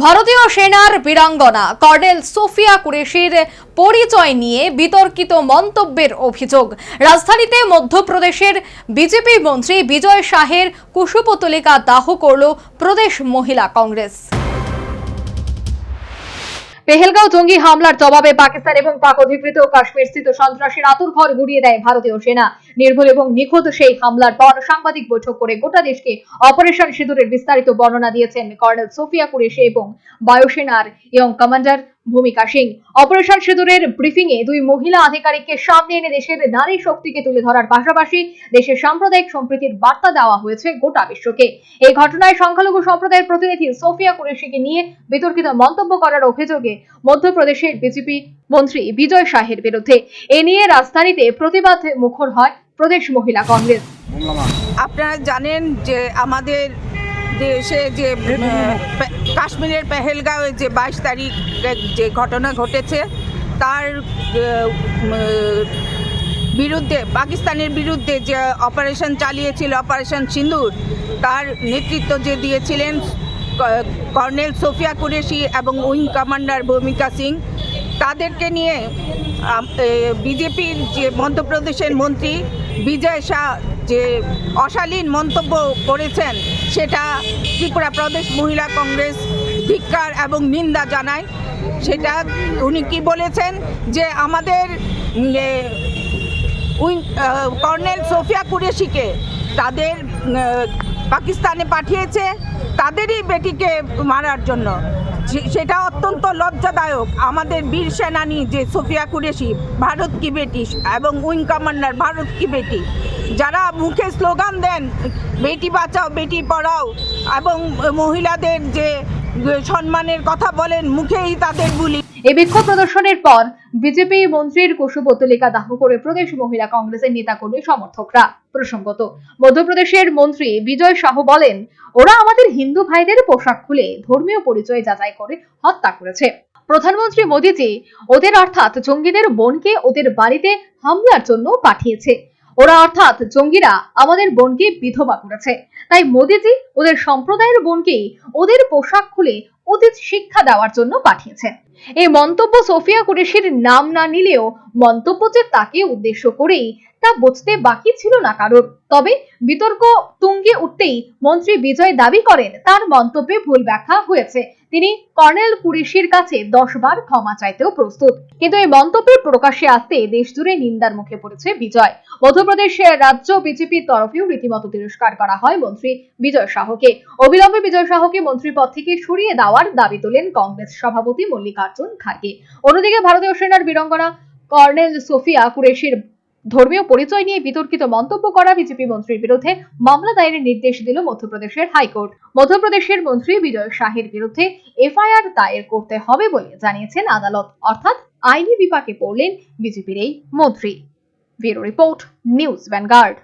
ভারতীয় সেনার বীরাঙ্গনা colonel Sophia কুরেশির পরিচয় নিয়ে বিতর্কিত মন্তব্যের অভিযোগ। রাজধানীতে মধ্যপ্রদেশের বিজেপি মন্ত্রী বিজয় শাহের কুশপুতলিকা দাহ করল প্রদেশ মহিলা কংগ্রেস। পেহেলগাঁও জঙ্গি হামলার জবাবে পাকিস্তান এবং পাক অধিকৃত কাশ্মীর স্থিত সন্ত্রাসীর আঁতুড়ঘর গুড়িয়ে দেয় ভারতীয় সেনা। নির্ভুল এবং নিখুঁত সেই হামলার পর সাংবাদিক বৈঠক করে গোটা দেশকে অপারেশন সিঁদুরের বিস্তারিত বর্ণনা দিয়েছেন কর্নেল সোফিয়া কুরেশি এবং বায়ুসেনার ইয়ং কমান্ডার ভূমিকা সিং। অপারেশন সিঁদুরের ব্রিফিং এ দুই মহিলা আধিকারিককে সামনে এনে দেশের নারী শক্তিকে তুলে ধরার পাশাপাশি দেশের সাম্প্রদায়িক সম্প্রীতির বার্তা দেওয়া হয়েছে গোটা বিশ্বকে। এই ঘটনায় সংখ্যালঘু সম্প্রদায়ের প্রতিনিধি সোফিয়া কুরেশিকে নিয়ে বিতর্কিত মন্তব্য করার অভিযোগে মধ্যপ্রদেশের বিজেপি মন্ত্রী বিজয় শাহের বিরুদ্ধে এ নিয়ে রাজধানীতে প্রতিবাদ মুখর হয় প্রদেশ মহিলা কংগ্রেস। আপনারা জানেন যে আমাদের দেশে যে কাশ্মীরের পেহেলগাঁওয়ে যে 22 তারিখ যে ঘটনা ঘটেছে তার বিরুদ্ধে পাকিস্তানের বিরুদ্ধে যে অপারেশন চালিয়েছিল অপারেশন সিঁদুর, তার নেতৃত্ব যে দিয়েছিলেন কর্নেল সোফিয়া কুরেশি এবং উইং কমান্ডার ভূমিকা সিং, তাদেরকে নিয়ে বিজেপির যে মধ্যপ্রদেশের মন্ত্রী বিজয় শাহ যে অশালীন মন্তব্য করেছেন সেটা ত্রিপুরা প্রদেশ মহিলা কংগ্রেস ধিক্কার এবং নিন্দা জানায়। সেটা উনি কি বলেছেন যে আমাদের কর্নেল সোফিয়া কুরেশিকে তাদের পাকিস্তানে পাঠিয়েছে তাদেরই বেটিকে মারার জন্য। সেটা অত্যন্ত লজ্জাদায়ক। আমাদের বীর সেনানী যে সোফিয়া কুরেশি ভারত কি বেটি এবং উইং কমান্ডার ভারত কি বেটি, যারা মুখে স্লোগান দেন বেটি বাঁচাও বেটি পড়াও এবং মহিলাদের যে সম্মানের কথা বলেন মুখেই তাদের বুলি। এই বিক্ষোভ প্রদর্শনের পর বিজেপি মন্ত্রীর কুশপুতলিকা দাহ করে প্রদেশ মহিলা কংগ্রেসের নেতাকর্মী সমর্থকরা। প্রসঙ্গত মধ্যপ্রদেশের মন্ত্রী বিজয় শাহ বলেন, ওরা আমাদের হিন্দু ভাইদের পোশাক খুলে ধর্মীয় পরিচয় যাচাই করে হত্যা করেছে। প্রধানমন্ত্রী মোদীজি ওদের অর্থাৎ জঙ্গিদের বোনকে ওদের বাড়িতে হামলার জন্য পাঠিয়েছে। ওরা অর্থাৎ জঙ্গিরা আমাদের বোনকে বিধবা করেছে, তাই মোদীজি ওদের সম্প্রদায়ের বোনকে ওদের পোশাক খুলে উচিত শিক্ষা দেওয়ার জন্য পাঠিয়েছেন। এই মন্তব্য সোফিয়া কুরেশির নাম না নিলেও মন্তব্য যে তাকে উদ্দেশ্য করেই তা বুঝতে বাকি ছিল না কারোর। তবে বিতর্ক তুঙ্গে উঠতেই মন্ত্রী বিজয় দাবি করেন তার মন্তব্যে ভুল ব্যাখ্যা হয়েছে। তিনি কর্নেল কুরেশির কাছে 10 বার ক্ষমা চাইতেও প্রস্তুত। কিন্তু এই মন্তব্যের প্রকাশ্যে আসতে দেশ জুড়ে নিন্দার মুখে পড়েছে বিজয়। মধ্যপ্রদেশের রাজ্য বিজেপির তরফেও রীতিমতো তিরস্কার করা হয় মন্ত্রী বিজয় শাহকে। অবিলম্বে বিজয় শাহকে মন্ত্রী পদ থেকে সরিয়ে দেওয়ার দাবি তোলেন কংগ্রেস সভাপতি মল্লিকার্জুন খার্গে। অন্যদিকে ভারতীয় সেনার বীরাঙ্গনা কর্নেল সোফিয়া কুরেশির ধর্মীয় পরিচয় নিয়ে বিতর্কিত মন্তব্য করা বিজেপি মন্ত্রীর বিরুদ্ধে মামলা দায়েরের নির্দেশ দিল মধ্যপ্রদেশের হাইকোর্ট। মধ্যপ্রদেশের মন্ত্রী বিজয় শাহের বিরুদ্ধে এফআইআর দায়ের করতে হবে বলে জানিয়েছেন আদালত। অর্থাৎ আইনি বিপাকে পড়লেন বিজেপির এই মন্ত্রী। Bureau report, news vanguard.